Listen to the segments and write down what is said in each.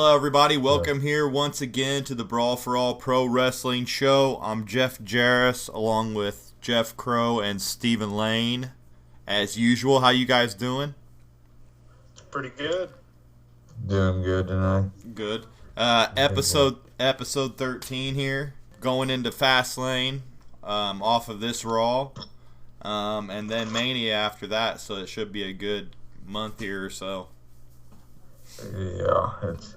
Hello, everybody. Welcome here once again to the Brawl for All Pro Wrestling Show. I'm Jeff Jaros, along with Jeff Crow and Stephen Lane. As usual, how you guys doing? Pretty good. Doing good tonight. Good. Episode 13 here, going into Fastlane, off of this Raw, and then Mania after that. So it should be a good month here or so. Yeah, it's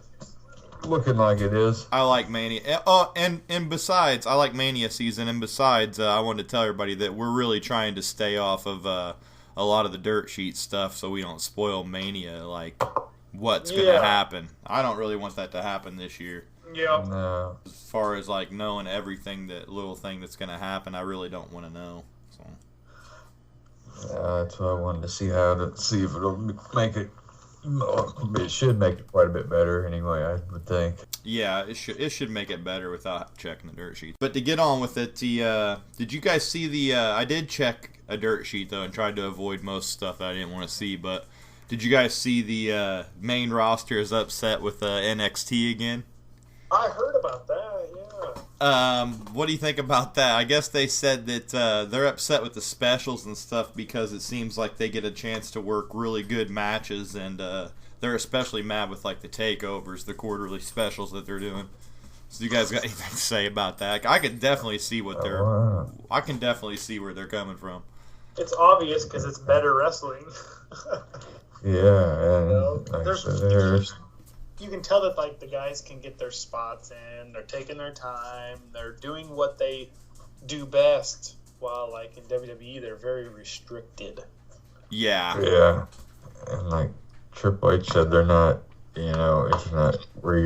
looking like it is. I like Mania. Oh, and besides, I like Mania season. And besides, I wanted to tell everybody that we're really trying to stay off of a lot of the dirt sheet stuff so we don't spoil Mania, like what's going to happen. I don't really want that to happen this year. Yeah. No. As far as like knowing everything, that little thing that's going to happen, I really don't want to know. So. That's what I wanted to see see if it'll make it. It should make it quite a bit better anyway, I would think. Yeah, it should make it better without checking the dirt sheet. But to get on with it, did you guys see the? I did check a dirt sheet though and tried to avoid most stuff that I didn't want to see. But did you guys see the main roster is upset with NXT again? I heard about that. Yeah. What do you think about that? I guess they said that they're upset with the specials and stuff because it seems like they get a chance to work really good matches, and they're especially mad with like the takeovers, the quarterly specials that they're doing. So you guys got anything to say about that? I can definitely see I can definitely see where they're coming from. It's obvious because it's better wrestling. Yeah, and there's. You can tell that like the guys can get their spots in, they're taking their time, they're doing what they do best, while like in WWE they're very restricted. Yeah. Yeah, and like Triple H said, they're not. It's not where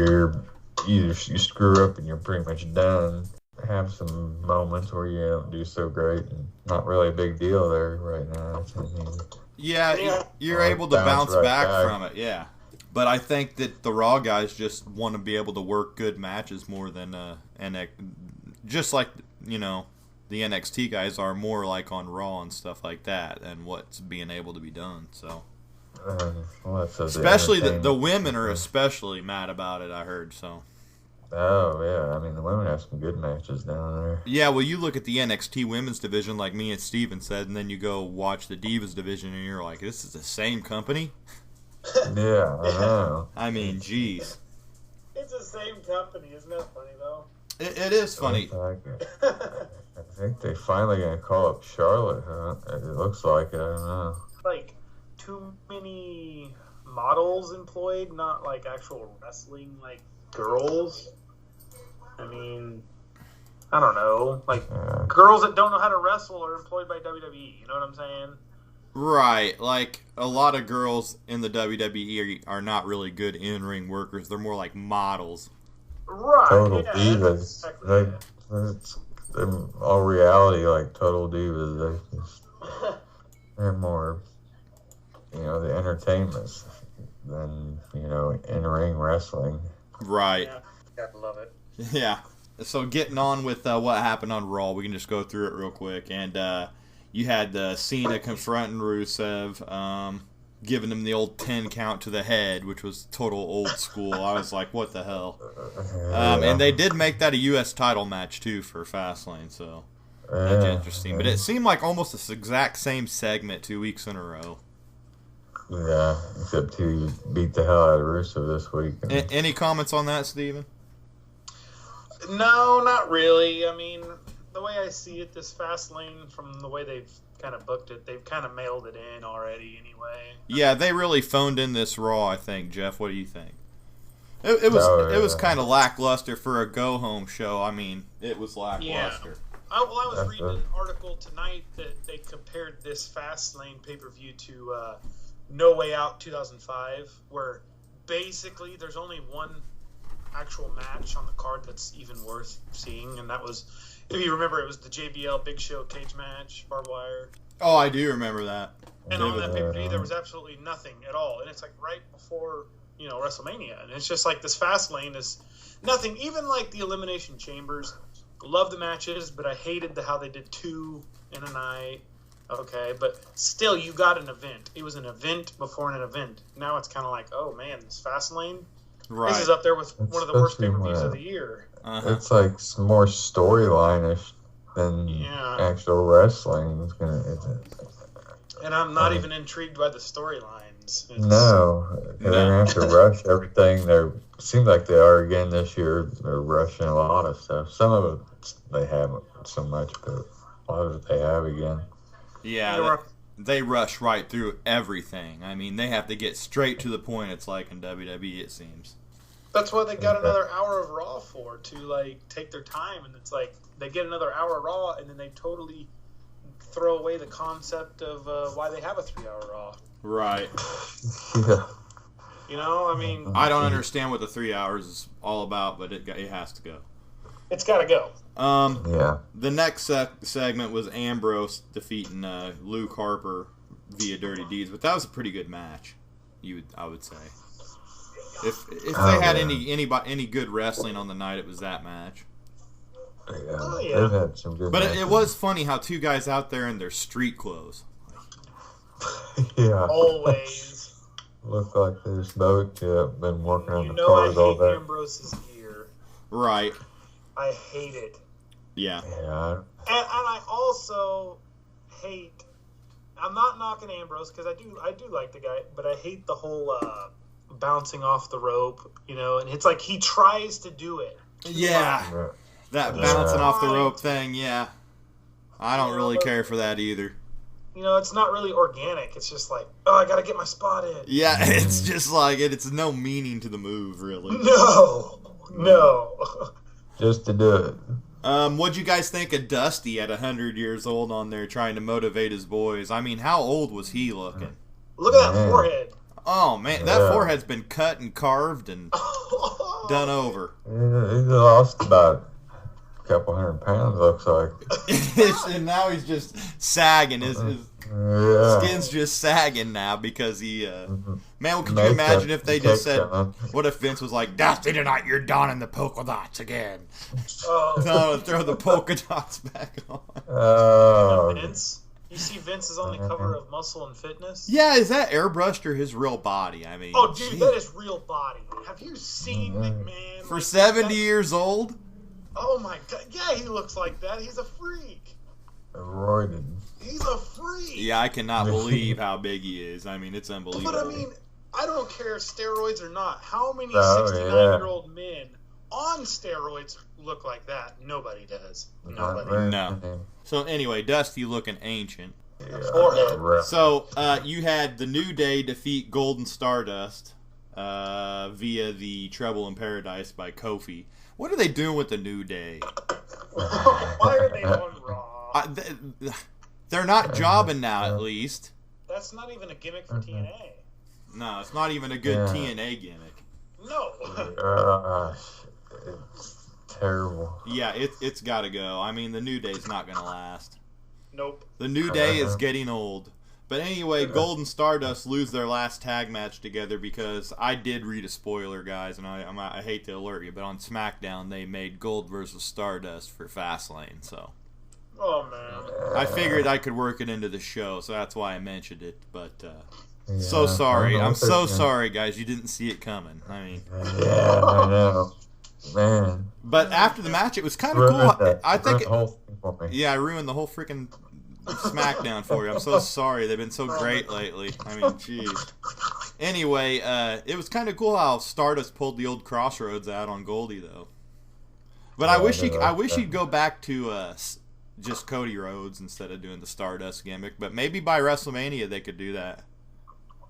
you screw up and you're pretty much done. Have some moments where you don't do so great, and not really a big deal there right now. Yeah, you're able to bounce back from it. Yeah. But I think that the Raw guys just want to be able to work good matches more than just like, the NXT guys are more like on Raw and stuff like that and what's being able to be done. So, especially the women are especially mad about it, I heard. So. Oh, yeah. I mean, the women have some good matches down there. Yeah, well, you look at the NXT women's division like me and Steven said, and then you go watch the Divas division and you're like, this is the same company? Yeah, I know. I mean, jeez. It's the same company, isn't that funny though? It is funny. I think they finally gonna call up Charlotte, huh? It looks like it, I don't know. Like, too many models employed, not like actual wrestling, like girls. I mean, I don't know. Like, girls that don't know how to wrestle are employed by WWE, you know what I'm saying? Right, like a lot of girls in the WWE are not really good in-ring workers. They're more like models. Right. Total yeah, divas. They're all reality, like total divas. They're more, the entertainments than, in-ring wrestling. Right. Yeah, gotta love it. Yeah. So getting on with what happened on Raw, we can just go through it real quick. And you had Cena confronting Rusev, giving him the old 10 count to the head, which was total old school. I was like, what the hell? And they did make that a U.S. title match, too, for Fastlane, so that's interesting. But it seemed like almost this exact same segment 2 weeks in a row. Yeah, except he beat the hell out of Rusev this week. Any comments on that, Steven? No, not really. I mean, the way I see it, this Fastlane, from the way they've kind of booked it, they've kind of mailed it in already anyway. Yeah, they really phoned in this Raw, I think. Jeff, what do you think? It was kind of lackluster for a go-home show. I mean, it was lackluster. Yeah. I was reading an article tonight that they compared this Fastlane pay-per-view to No Way Out 2005, where basically there's only one actual match on the card that's even worth seeing, and that was, if you remember, it was the JBL Big Show cage match, barbed wire. Oh, I do remember that. And on that pay-per-view, there was absolutely nothing at all, and it's like right before WrestleMania, and it's just like this Fastlane is nothing. Even like the Elimination Chambers, love the matches, but I hated how they did 2 in a night. Okay, but still, you got an event. It was an event before an event. Now it's kind of like, oh man, this Fastlane, Right. This is up there with one of the worst Especially pay-per-views when of the year. It's like more storyline-ish than actual wrestling. And I'm not even intrigued by the storylines. No, they're gonna have to rush everything. Seems like they are again this year. They're rushing a lot of stuff. Some of it they haven't so much, but a lot of it they have again. Yeah, they rush right through everything. I mean, they have to get straight to the point. It's like in WWE, it seems. That's what they got another hour of Raw for, to like take their time, and it's like they get another hour of Raw, and then they totally throw away the concept of why they have a 3-hour Raw. Right. Yeah. You know, I mean, I don't understand what the 3 hours is all about, but it has to go. It's got to go. Yeah. The next segment was Ambrose defeating Luke Harper via Dirty Deeds, but that was a pretty good match. I would say. If they had any good wrestling on the night, it was that match. Yeah, they've had some good. But matches. it was funny how two guys out there in their street clothes. Yeah. Always. Look like this boat been working on the cars all day. I hate Ambrose's gear. Right. I hate it. Yeah. Yeah. And I also hate. I'm not knocking Ambrose because I do like the guy, but I hate the whole bouncing off the rope. You know, and it's like he tries to do it. Yeah. That bouncing off the rope thing. Yeah. I don't really care for that either. You know, it's not really organic. It's just like, oh, I gotta get my spot in. Yeah, it's just like it's no meaning to the move, really. No. Just to do it. What'd you guys think of Dusty at 100 years old on there trying to motivate his boys? I mean, how old was he looking? Look at that forehead. Oh, man, that forehead's been cut and carved and done over. He lost about a couple 100 pounds, looks like. And now he's just sagging. His skin's just sagging now because he... Man, could you imagine if they just said... What if Vince was like, Dusty, tonight you're donning the polka dots again. No, throw the polka dots back on. Vince? You see Vince is on the cover of Muscle and Fitness? Yeah, is that airbrushed or his real body? I mean... Oh, dude, that is real body. Have you seen McMahon? For 70 years old? Oh, my God. Yeah, he looks like that. He's a freak. Roided. He's a freak. Yeah, I cannot believe how big he is. I mean, it's unbelievable. But, I mean, I don't care if steroids or not. How many 69-year-old men on steroids look like that? Nobody does. Nobody. No. So, anyway, Dusty looking ancient. Forehead. So, you had the New Day defeat Golden Stardust via the Trouble in Paradise by Kofi. What are they doing with the New Day? Why are they on Raw? They're not jobbing now, at least. That's not even a gimmick for TNA. No, it's not even a good TNA gimmick. No. It's terrible. Yeah, it's got to go. I mean, the New Day's not going to last. Nope. The New Day is getting old. But anyway, Golden Stardust lose their last tag match together because I did read a spoiler, guys, and I hate to alert you, but on SmackDown they made Gold versus Stardust for Fastlane, so... Oh, man. I figured I could work it into the show, so that's why I mentioned it, but... so sorry. I'm so sorry, guys. You didn't see it coming. I mean... Yeah, I know. Man. But after the match, it was kind of cool. I think... I ruined the whole freaking... SmackDown for you. I'm so sorry. They've been so great lately. I mean, jeez. Anyway, it was kind of cool how Stardust pulled the old Crossroads out on Goldie, though. But I wish he'd go back to just Cody Rhodes instead of doing the Stardust gimmick. But maybe by WrestleMania they could do that.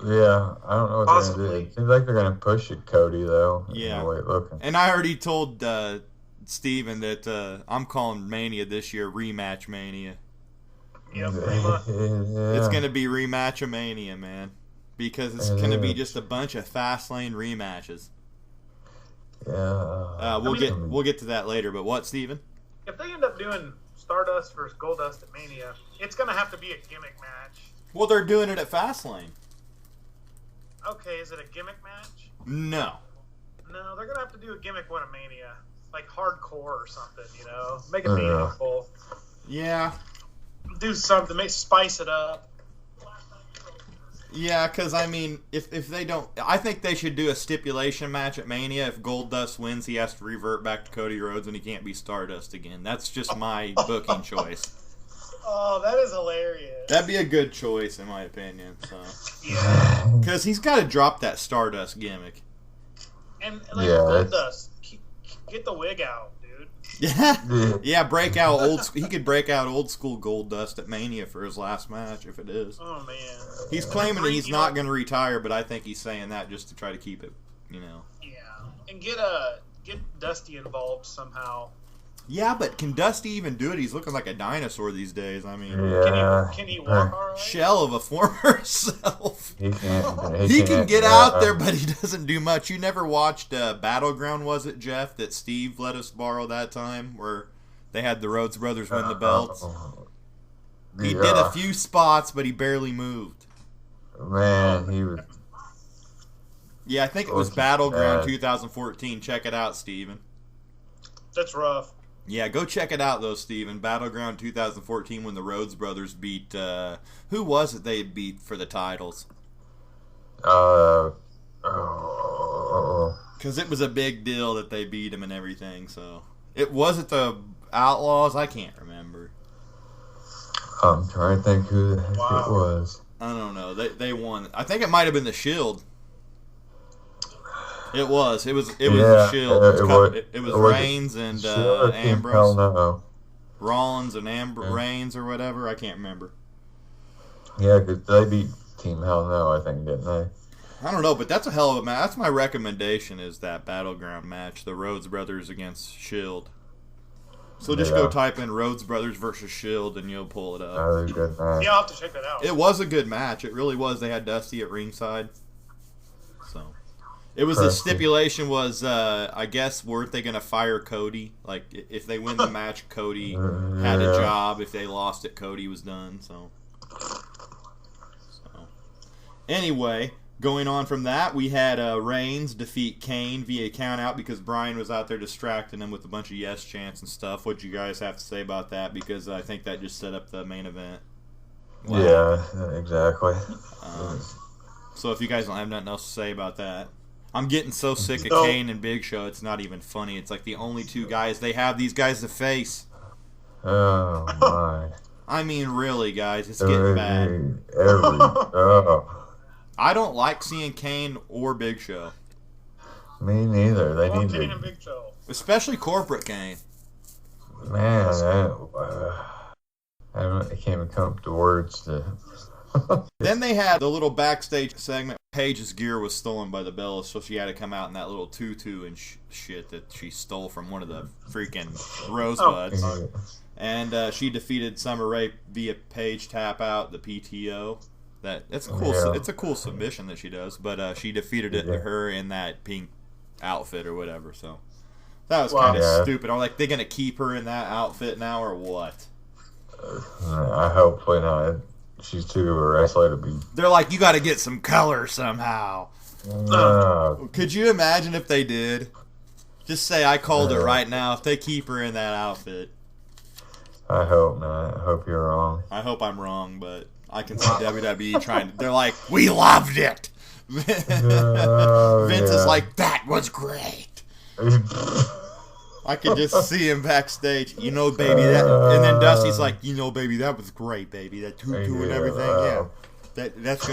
Yeah, I don't know what they're going to do. It seems like they're going to push it Cody, though. Yeah. And I already told Steven that I'm calling Mania this year Rematch Mania. Yep. It's going to be Rematch-a-Mania, man. Because it's going to be just a bunch of Fastlane rematches. Yeah. We'll get to that later, but what, Steven? If they end up doing Stardust versus Goldust at Mania, it's going to have to be a gimmick match. Well, they're doing it at Fastlane. Okay, is it a gimmick match? No. No, they're going to have to do a gimmick one at Mania. Like hardcore or something, you know? Make it meaningful. Yeah. Do something, spice it up. Yeah, because, I mean, if they don't... I think they should do a stipulation match at Mania. If Goldust wins, he has to revert back to Cody Rhodes and he can't be Stardust again. That's just my booking choice. Oh, that is hilarious. That'd be a good choice, in my opinion. So, Yeah. because he's got to drop that Stardust gimmick. And, Goldust, get the wig out, dude. Yeah, break out he could break out old school Goldust at Mania for his last match if it is. Oh man, he's claiming he's not going to retire, but I think he's saying that just to try to keep it, Yeah, and get Dusty involved somehow. Yeah, but can Dusty even do it? He's looking like a dinosaur these days. I mean, can he walk all right? Shell of a former self. He can get out there, but he doesn't do much. You never watched Battleground, was it, Jeff? That Steve let us borrow that time, where they had the Rhodes brothers win the belts. He did a few spots, but he barely moved. Man, he was. Yeah, I think it was Battleground 2014. Check it out, Steven. That's rough. Yeah, go check it out, though, Steven. Battleground 2014 when the Rhodes brothers beat... who was it they beat for the titles? Because it was a big deal that they beat him and everything, so... It wasn't the Outlaws? I can't remember. I'm trying to think who the heck it was. I don't know. They won. I think it might have been the Shield. It was the Shield. It was Reigns and Ambrose. Hell no. Rollins and Reigns or whatever. I can't remember. Yeah, because they beat Team Hell No, I think, didn't they? I don't know, but that's a hell of a match. That's my recommendation, is that Battleground match, the Rhodes Brothers against Shield. So just go type in Rhodes Brothers versus Shield and you'll pull it up. That was a good match. Yeah, I'll have to check that out. It was a good match. It really was. They had Dusty at ringside. So... It was the stipulation was, I guess, weren't they going to fire Cody? Like, if they win the match, Cody had a job. If they lost it, Cody was done. So, anyway, going on from that, we had Reigns defeat Kane via countout because Bryan was out there distracting him with a bunch of yes chants and stuff. What'd you guys have to say about that? Because I think that just set up the main event. Wow. Yeah, exactly. So if you guys don't have nothing else to say about that. I'm getting so sick of Kane and Big Show, it's not even funny. It's like the only two guys they have these guys to face. Oh, my. I mean, really, guys, it's getting bad. I don't like seeing Kane or Big Show. Me neither. They need Kane and Big Show. Especially corporate Kane. Man, I can't even come up to words to... Then they had the little backstage segment. Paige's gear was stolen by the Bellas, so she had to come out in that little tutu and shit that she stole from one of the freaking Rosebuds. And she defeated Summer Rae via Paige tap out, the PTO. That's cool. Yeah. It's a cool submission that she does, but she defeated her in that pink outfit or whatever. So that was kind of stupid. I'm like, they're gonna keep her in that outfit now or what? I hopefully not. She's too wrestler to be. They're like, you got to get some color somehow. Could you imagine if they did? Just say I called it right now. If they keep her in that outfit. I hope not. I hope you're wrong. I hope I'm wrong, but I can see WWE trying to. They're like, we loved it. Vince is like, that was great. I could just see him backstage. You know, baby, that. And then Dusty's like, you know, baby, that was great, baby. That tutu and everything. Yeah, that's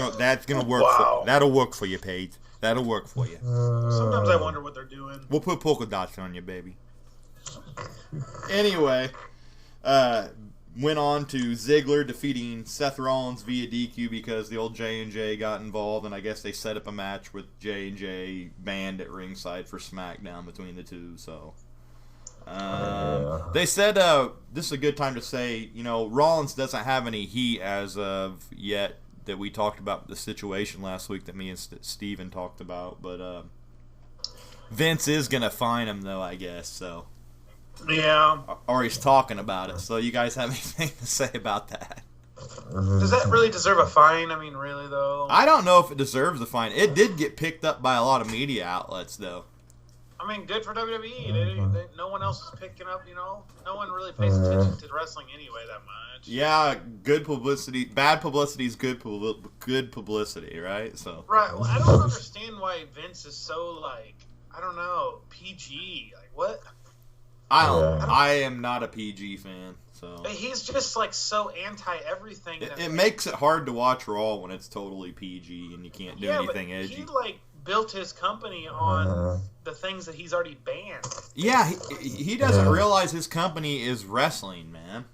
gonna work. That'll work for you, Paige. That'll work for you. Sometimes I wonder what they're doing. We'll put polka dots on you, baby. Anyway, went on to Ziggler defeating Seth Rollins via DQ because the old J&J got involved, and I guess they set up a match with J&J banned at ringside for SmackDown between the two. So. They said this is a good time to say, you know, Rollins doesn't have any heat as of yet, that we talked about the situation last week that me and Steven talked about, but Vince is going to fine him, though, I guess, so. Yeah. Or he's talking about it, so you guys have anything to say about that? Does that really deserve a fine? I mean, really, though? I don't know if it deserves a fine. It did get picked up by a lot of media outlets, though. I mean, good for WWE. No one else is picking up, no one really pays attention to wrestling anyway that much. Yeah, good publicity. Bad publicity is good publicity, right? So. Right. Well, I don't understand why Vince is so, I don't know, PG. What? I am not a PG fan, so. He's just, so anti-everything. It makes it hard to watch Raw when it's totally PG and you can't do anything edgy. He, built his company on the things that he's already banned. Yeah, he doesn't realize his company is wrestling, man.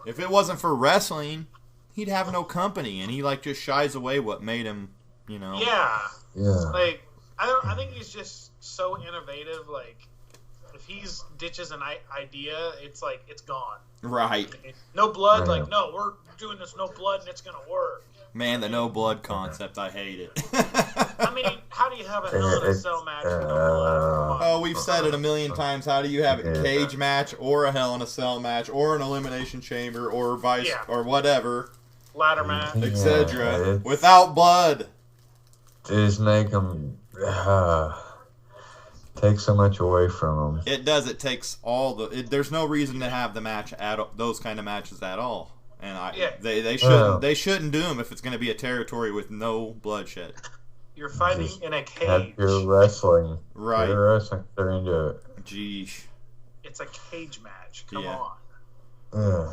If it wasn't for wrestling, he'd have no company, and he just shies away what made him, Yeah. Yeah. I think he's just so innovative. If he ditches an idea, it's gone. Right. No blood. No, we're doing this no blood, and it's gonna work. Man, the no blood concept, I hate it. I mean, how do you have a Hell in a Cell match with no blood? Oh, we've said it a million times. How do you have a cage match or a Hell in a Cell match or an Elimination Chamber or or whatever, ladder match, etc. without blood? Just make them take so much away from them. It does. It takes all there's no reason to have the match those kind of matches at all. And they shouldn't do them if it's going to be a territory with no bloodshed. You're fighting in a cage. You're wrestling. Right. You're wrestling. They're into it. Jeez. It's a cage match. Come on.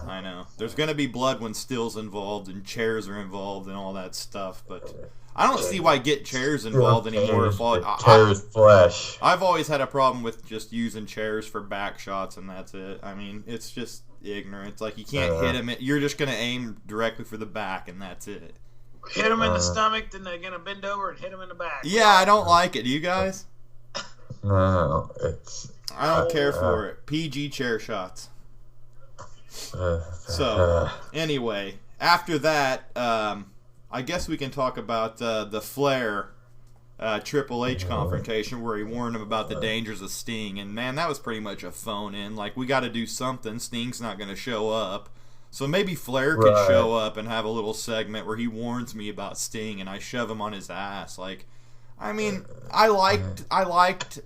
I know. There's going to be blood when Steel's involved and chairs are involved and all that stuff, but I don't see why get chairs involved anymore. Chairs flesh. I've always had a problem with just using chairs for back shots and that's it. I mean, it's just ignorant. You can't hit him. You're just going to aim directly for the back and that's it. Hit him in the stomach, then they're going to bend over and hit him in the back. Yeah, I don't like it. Do you guys? No, I don't care for it. PG chair shots. So, anyway, after that, I guess we can talk about the Flair Triple H confrontation where he warned him about the dangers of Sting. And, man, that was pretty much a phone-in. We got to do something. Sting's not going to show up. So maybe Flair could show up and have a little segment where he warns me about Sting and I shove him on his ass. I mean, I liked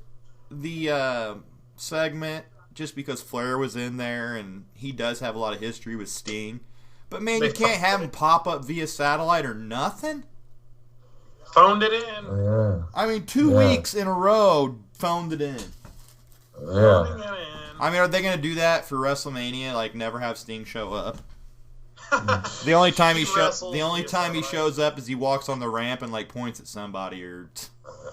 the segment just because Flair was in there and he does have a lot of history with Sting. But, man, you can't have him pop up via satellite or nothing? Phoned it in. Yeah. I mean, 2 weeks in a row, phoned it in. Yeah. I mean, are they going to do that for WrestleMania? Never have Sting show up? The only time he shows up is he walks on the ramp and points at somebody or.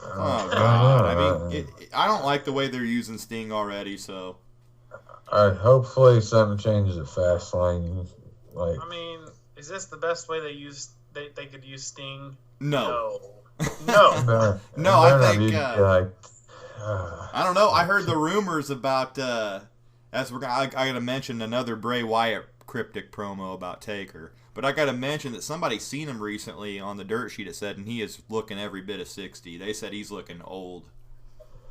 Oh God! I mean, I don't like the way they're using Sting already. So. Hopefully something changes at Fastlane. I mean, is this the best way they could use Sting? No. No. No, I think. I don't know. I heard the rumors about. I got to mention another Bray Wyatt cryptic promo about Taker. But I got to mention that somebody seen him recently on the dirt sheet. It said, and he is looking every bit of 60. They said he's looking old.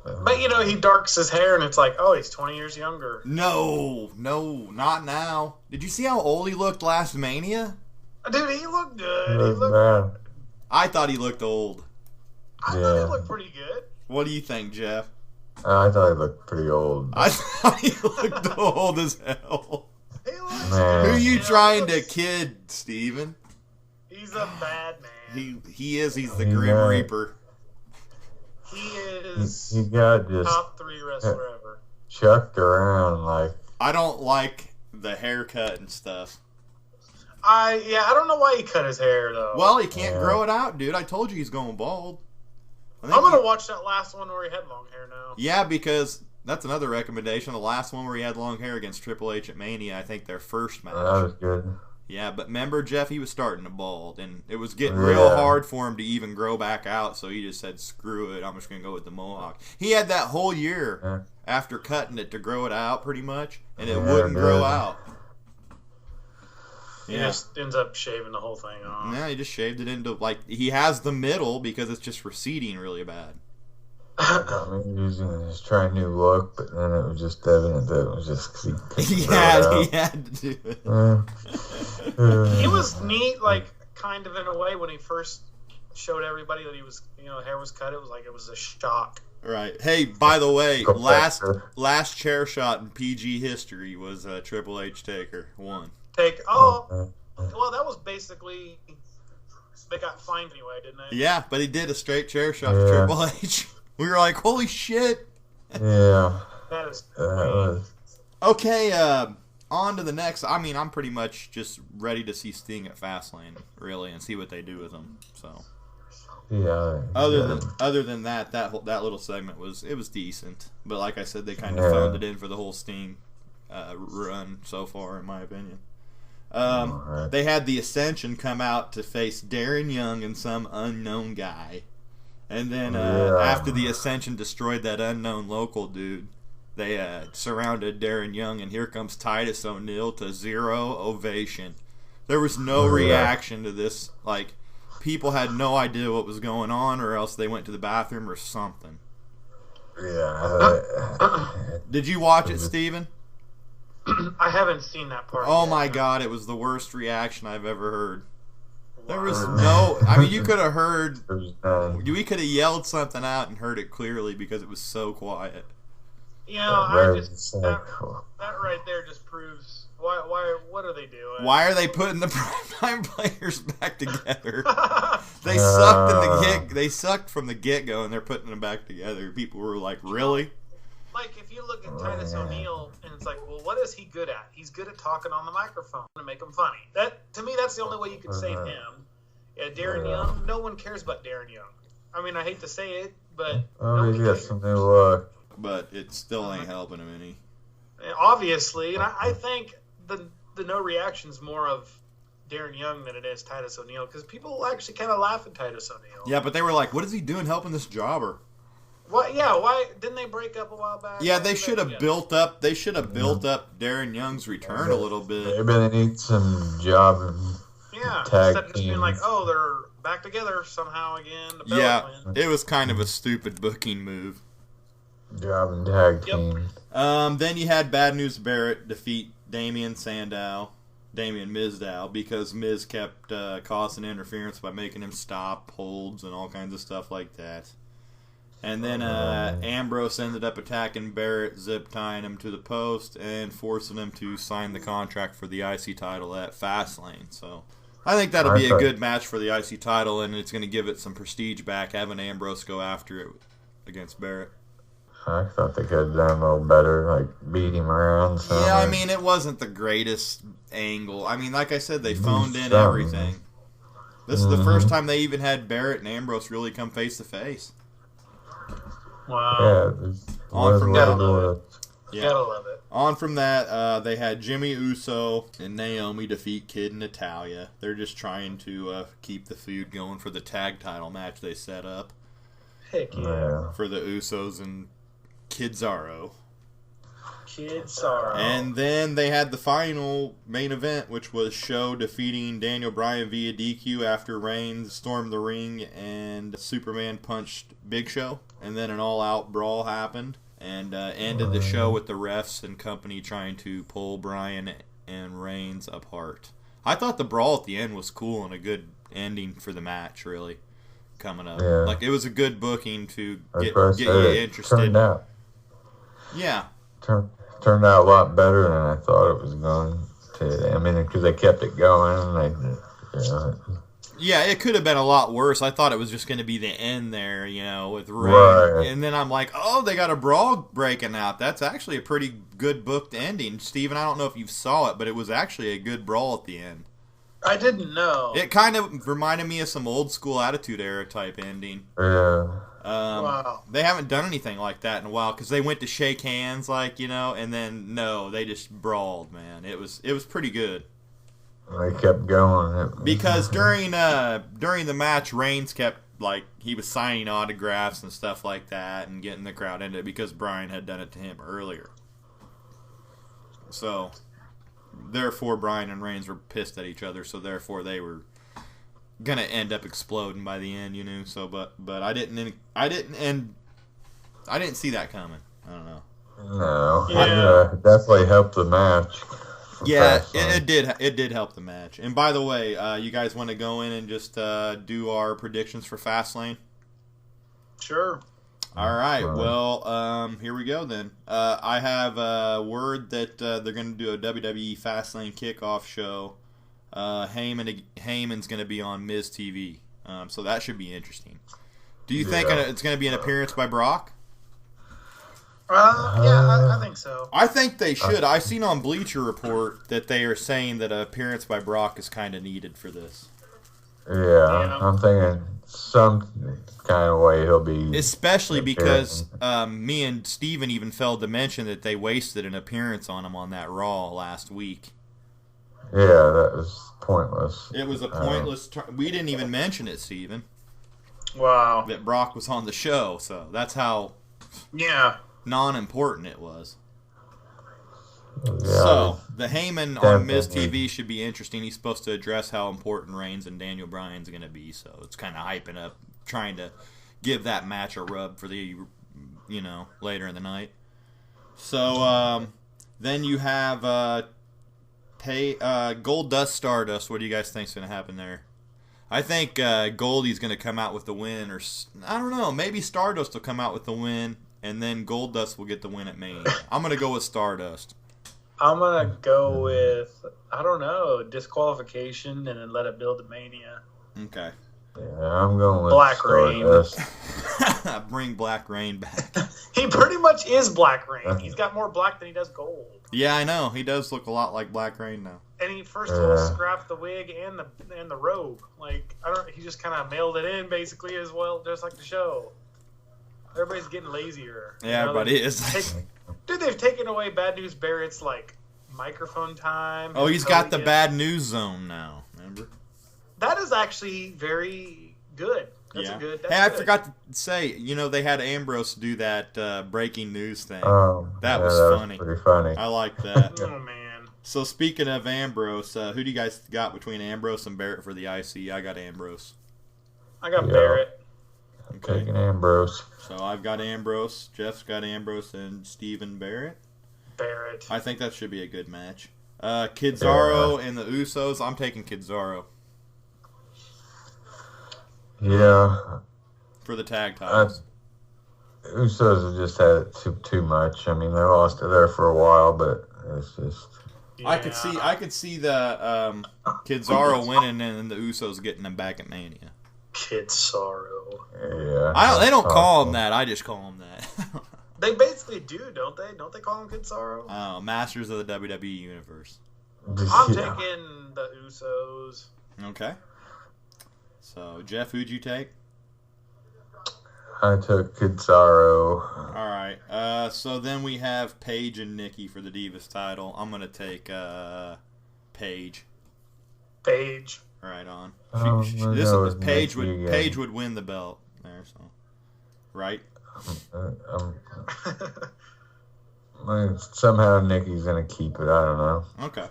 But he darks his hair, and it's he's 20 years younger. No, not now. Did you see how old he looked last Mania? Dude, he looked good. He looked bad. I thought he looked old. I thought he looked pretty good. What do you think, Jeff? I thought he looked pretty old. I thought he looked old as hell. Man. Who you trying to kid, Steven? He's a bad man. He is. He's the Grim Reaper. He is he got just top 3 wrestler ever. Chucked around I don't like the haircut and stuff. I don't know why he cut his hair though. Well, he can't grow it out, dude. I told you he's going bald. I'm gonna watch that last one where he had long hair now. Yeah, because that's another recommendation. The last one where he had long hair against Triple H at Mania, I think their first match. That was good. Yeah, but remember, Jeff, he was starting to bald, and it was getting real hard for him to even grow back out, so he just said, screw it, I'm just going to go with the mohawk. He had that whole year after cutting it to grow it out, pretty much, and it wouldn't grow out. He just ends up shaving the whole thing off. Yeah, he just shaved it into, he has the middle because it's just receding really bad. I mean, he was trying a new look, but then it was just evident that it was just because he had to do it. He was neat, kind of in a way, when he first showed everybody that he was, hair was cut. It was it was a shock. Right. Hey, by the way, last chair shot in PG history was Triple H Taker 1. Well, that was basically they got fined anyway, didn't they? Yeah, but he did a straight chair shot to Triple H. We were like, holy shit. Yeah. That is Okay, on to the next. I mean, I'm pretty much just ready to see Sting at Fastlane, really, and see what they do with him. So, yeah. Other than that little segment was decent. But like I said, they kind of phoned it in for the whole Sting run so far, in my opinion. They had the Ascension come out to face Darren Young and some unknown guy. And then after the Ascension destroyed that unknown local dude, they surrounded Darren Young, and here comes Titus O'Neil to zero ovation. There was no reaction to this. Like, people had no idea what was going on, or else they went to the bathroom or something. Yeah. Did you watch it, Steven? I haven't seen that part. Oh my God, it was the worst reaction I've ever heard. There was no... I mean, you could have heard... We could have yelled something out and heard it clearly because it was so quiet. You know, that right there just proves... Why? What are they doing? Why are they putting the primetime players back together? They sucked from the get-go, and they're putting them back together. People were like, really? Like, if you look at Titus O'Neil, and it's like, well, what is he good at? He's good at talking on the microphone to make him funny. To me, that's the only way you can save him. Yeah, Darren Young, no one cares about Darren Young. I mean, I hate to say it, but he's got some new look. But it still ain't helping him any. Obviously, and I think the no reaction's more of Darren Young than it is Titus O'Neil, because people actually kind of laugh at Titus O'Neil. Yeah, but they were like, what is he doing helping this jobber? Why didn't they break up a while back? Yeah, they should have built up. They should have built up Darren Young's return a little bit. Maybe they need some job. Instead of just being like, oh, they're back together somehow again. It was kind of a stupid booking move. Job and tag team. Then you had Bad News Barrett defeat Damian Mizdow, because Miz kept causing interference by making him stop holds and all kinds of stuff like that. And then Ambrose ended up attacking Barrett, zip-tying him to the post, and forcing him to sign the contract for the IC title at Fastlane. So I think that'll be a good match for the IC title, and it's going to give it some prestige back, having Ambrose go after it against Barrett. I thought they could have done a little better, like beat him around. Yeah, I mean, it wasn't the greatest angle. I mean, like I said, they phoned in everything. This is the first time they even had Barrett and Ambrose really come face-to-face. Wow. Gotta love it. On from that, they had Jimmy Uso and Naomi defeat Kid and Natalya. They're just trying to keep the feud going for the tag title match they set up. Heck yeah. For the Usos and Kid-Zaro. Kid-Zaro. And then they had the final main event, which was Show defeating Daniel Bryan via DQ after Reigns stormed the ring and Superman punched Big Show. And then an all-out brawl happened and ended the show with the refs and company trying to pull Bryan and Reigns apart. I thought the brawl at the end was cool and a good ending for the match, really, coming up. Yeah. Like, it was a good booking to get you interested. Turned out. Yeah. Turned out a lot better than I thought it was going to. I mean, because they kept it going. Yeah, it could have been a lot worse. I thought it was just going to be the end there, with Ray. Right. And then I'm like, oh, they got a brawl breaking out. That's actually a pretty good booked ending. Steven, I don't know if you saw it, but it was actually a good brawl at the end. I didn't know. It kind of reminded me of some old school Attitude Era type ending. Yeah. Wow. They haven't done anything like that in a while, because they went to shake hands, and then, no, they just brawled, man. It was pretty good. They kept going. Because during the match, Reigns kept, he was signing autographs and stuff like that and getting the crowd into it because Bryan had done it to him earlier. So, therefore, Bryan and Reigns were pissed at each other, so therefore they were gonna end up exploding by the end, So, but I didn't see that coming. I don't know. No. Yeah. It definitely helped the match. Yeah, it did. It did help the match. And by the way, you guys want to go in and just do our predictions for Fastlane? Sure. All right. Well, here we go then. I have word that they're going to do a WWE Fastlane kickoff show. Heyman's going to be on Miz TV. So that should be interesting. Do you think it's going to be an appearance by Brock? I think so. I think they should. I've seen on Bleacher Report that they are saying that an appearance by Brock is kind of needed for this. Yeah, I'm thinking some kind of way he'll be. Especially because me and Steven even failed to mention that they wasted an appearance on him on that Raw last week. Yeah, that was pointless. It was a pointless. We didn't even mention it, Steven. Wow. That Brock was on the show, so that's how. Yeah. Non-important it was. Yeah, so the Heyman on Miz TV should be interesting. He's supposed to address how important Reigns and Daniel Bryan's going to be, so it's kind of hyping up, trying to give that match a rub for the, later in the night. So then you have Gold Dust Stardust. What do you guys think's going to happen there? I think Goldie's going to come out with the win, or I don't know, maybe Stardust will come out with the win. And then Goldust will get the win at Mania. I'm going to go with Stardust. I'm going to go with, I don't know, disqualification and then let it build to Mania. Okay. Yeah, I'm going with Black Stardust. Rain. Bring Black Rain back. He pretty much is Black Rain. He's got more black than he does gold. Yeah, I know. He does look a lot like Black Rain now. And he first of all scrapped the wig and the robe. Like, he just kind of mailed it in basically as well, just like the show. Everybody's getting lazier. Yeah, everybody is. Dude, they've taken away Bad News Barrett's, microphone time. Oh, he's got the Bad News Zone now, remember? That is actually very good. That's Hey, good. I forgot to say, they had Ambrose do that breaking news thing. That was funny. Pretty funny. I like that. Oh, man. So, speaking of Ambrose, who do you guys got between Ambrose and Barrett for the IC? I got Ambrose. I got Barrett. Okay. Taking Ambrose. So I've got Ambrose, Jeff's got Ambrose, and Steven Barrett. I think that should be a good match. Kizarro and the Usos. I'm taking Kizarro. Yeah. For the tag titles. Usos have just had it too much. I mean, they lost it there for a while, but it's just. Yeah. I could see the Kizarro winning and then the Usos getting them back at Mania. Kizarro. Yeah. They don't call him that. I just call him that. They basically do, don't they? Don't they call him Kizarro? Oh, Masters of the WWE Universe. I'm taking the Usos. Okay. So, Jeff, who'd you take? I took Kizarro. All right. So then we have Paige and Nikki for the Divas title. I'm going to take Paige. Paige. Right on. Paige would win the belt there, so right. Somehow Nikki's gonna keep it. I don't know. Okay.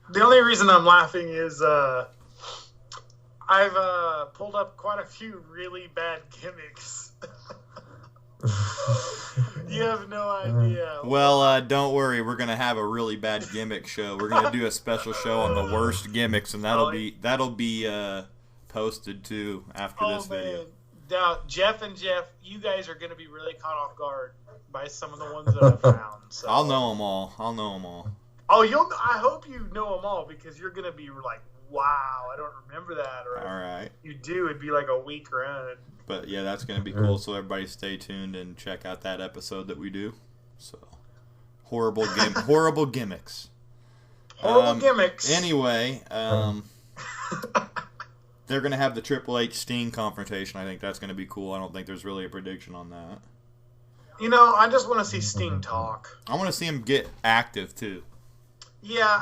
The only reason I'm laughing is I've pulled up quite a few really bad gimmicks. You have no idea. Well, don't worry. We're gonna have a really bad gimmick show. We're gonna do a special show on the worst gimmicks, and that'll be posted too after this video. Now, Jeff, you guys are gonna be really caught off guard by some of the ones that I found. So. I'll know them all. Oh, I hope you know them all because you're gonna be like, wow, I don't remember that. Or all right. You do. It'd be like a week run. But yeah, that's going to be cool. So everybody stay tuned and check out that episode that we do. So horrible gimmicks. Horrible gimmicks. Anyway, they're going to have the Triple H Sting confrontation. I think that's going to be cool. I don't think there's really a prediction on that. I just want to see Sting talk. I want to see him get active too. Yeah.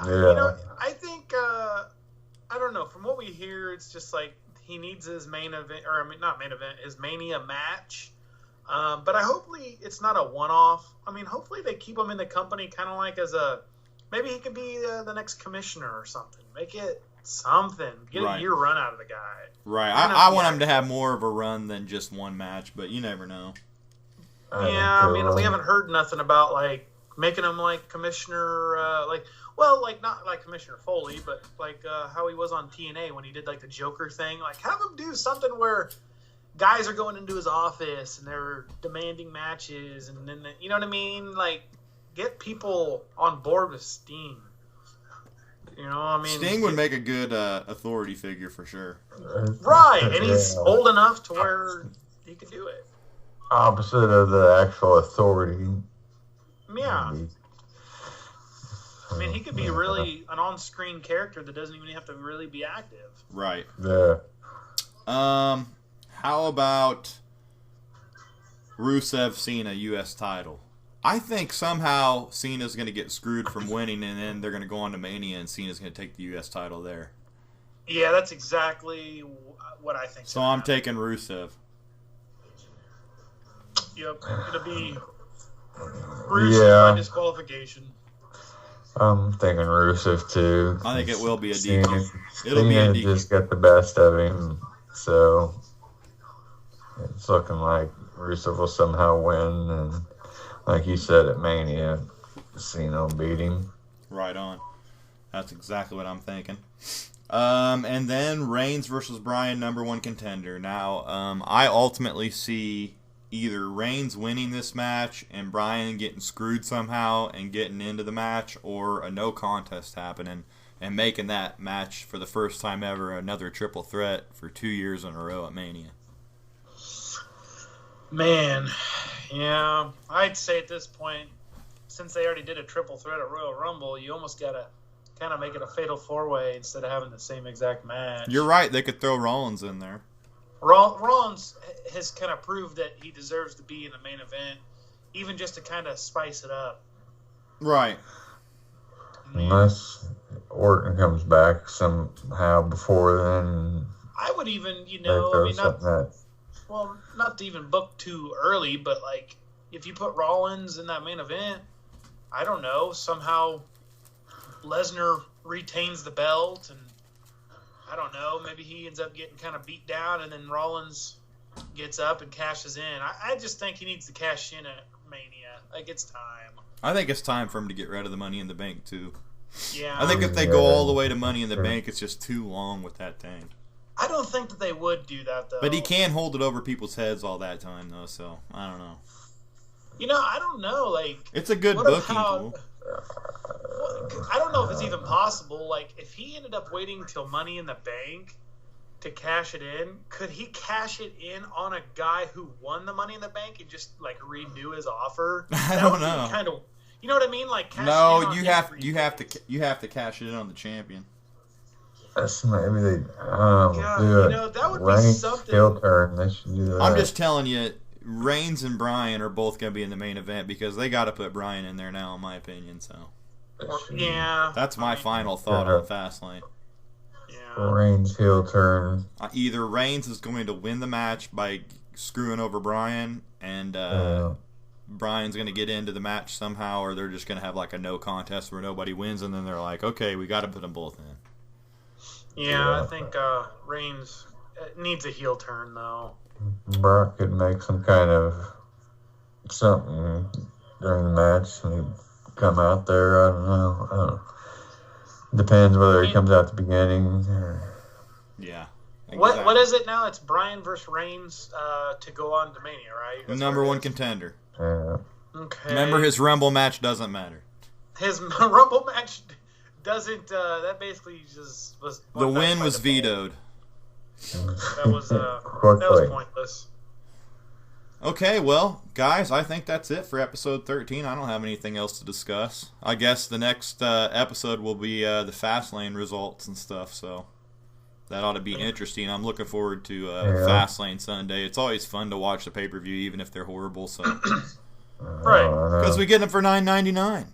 I think I don't know. From what we hear, it's just like. He needs his main event, not main event, his Mania match. But hopefully it's not a one-off. I mean, hopefully they keep him in the company kind of like maybe he could be the next commissioner or something. Make it something. Get a year run out of the guy. Right. I want him to have more of a run than just one match, but you never know. Yeah, I mean, we haven't heard nothing about, making him, commissioner, not like Commissioner Foley, but how he was on TNA when he did the Joker thing. Have him do something where guys are going into his office and they're demanding matches, and then you know what I mean? Like, get people on board with Sting. You know, I mean, Sting would make a good authority figure for sure. Right, and he's old enough to where he could do it. Opposite of the actual authority. Yeah. I mean, he could be really an on-screen character that doesn't even have to really be active. Right. Yeah. How about Rusev Cena U.S. title? I think somehow Cena's going to get screwed from winning, and then they're going to go on to Mania, and Cena's going to take the U.S. title there. Yeah, that's exactly what I think. So I'm taking Rusev. Yep, it'll be Rusev by disqualification. I'm thinking Rusev too. I think it will be a Cena, DQ. It'll be a Cena DQ. just got the best of him, so it's looking like Rusev will somehow win, and like you said at Mania, Cena will beat him. Right on. That's exactly what I'm thinking. And then Reigns versus Bryan, #1 contender. Now, I ultimately see either Reigns winning this match and Bryan getting screwed somehow and getting into the match, or a no contest happening and making that match for the first time ever another triple threat for 2 years in a row at Mania. Man, yeah, I'd say at this point, since they already did a triple threat at Royal Rumble, you almost got to kind of make it a fatal four-way instead of having the same exact match. You're right. They could throw Rollins in there. Rollins has kind of proved that he deserves to be in the main event, even just to kind of spice it up. Right. Unless Orton comes back somehow before then. I would even, not to even book too early, but like if you put Rollins in that main event, I don't know, somehow Lesnar retains the belt, and I don't know, maybe he ends up getting kind of beat down, and then Rollins gets up and cashes in. I just think he needs to cash in at Mania. Like, it's time. I think it's time for him to get rid of the Money in the Bank, too. Yeah. I think if they go all the way to Money in the Bank, it's just too long with that thing. I don't think that they would do that, though. But he can't hold it over people's heads all that time, though, so I don't know. I don't know. Like, it's a good booking tool. I don't know if it's even possible. Like, if he ended up waiting till Money in the Bank to cash it in, could he cash it in on a guy who won the Money in the Bank and just like renew his offer? I don't know. Kind of, you know what I mean? Like, cash no, in on you have to cash it in on the champion. That's maybe they. That would be something. Heel turn. They should do that. I'm just telling you, Reigns and Bryan are both going to be in the main event because they got to put Bryan in there now, in my opinion. So, yeah, that's my final thought on Fastlane. Yeah, Reigns heel turn. Either Reigns is going to win the match by screwing over Bryan, and Bryan's going to get into the match somehow, or they're just going to have like a no contest where nobody wins, and then they're like, okay, we got to put them both in. Yeah, I think Reigns needs a heel turn, though. Brock could make some kind of something during the match and he'd come out there. I don't know. Depends whether he comes out at the beginning or... Yeah. Exactly. What is it now? It's Bryan versus Reigns to go on to Mania, right? The #1 contender. Yeah. Okay. Remember, his Rumble match doesn't matter. His Rumble match doesn't. That basically just was. The win was vetoed. That was pointless. Okay, well, guys, I think that's it for episode 13. I don't have anything else to discuss. I guess the next episode will be the Fastlane results and stuff, so that ought to be interesting. I'm looking forward to Fastlane Sunday. It's always fun to watch the pay-per-view, even if they're horrible. So, right? Because we get them for $9.99.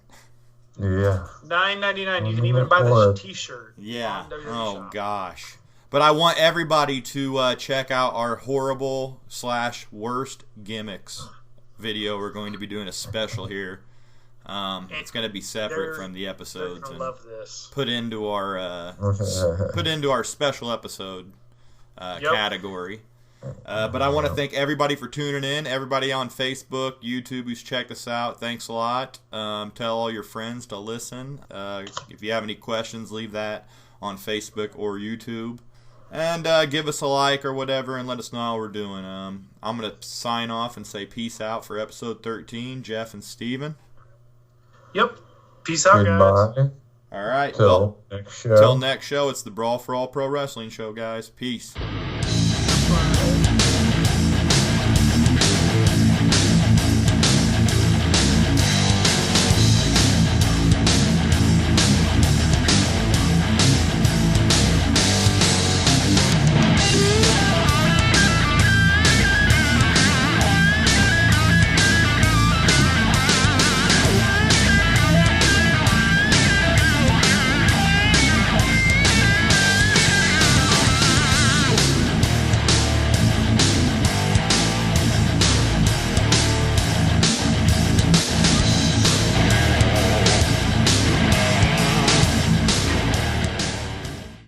Yeah. $9.99. You can even buy the T-shirt. Yeah. Oh gosh. But I want everybody to check out our horrible/worst gimmicks video. We're going to be doing a special here. It's going to be separate from the episodes and love this. put into our special episode category. But I want to thank everybody for tuning in. Everybody on Facebook, YouTube who's checked us out. Thanks a lot. Tell all your friends to listen. If you have any questions, leave that on Facebook or YouTube. And give us a like or whatever and let us know how we're doing. I'm going to sign off and say peace out for episode 13, Jeff and Steven. Yep. Peace out, Goodbye. guys. All right. Till next show. Till next show, it's the Brawl for All Pro Wrestling show, guys. Peace. Bye.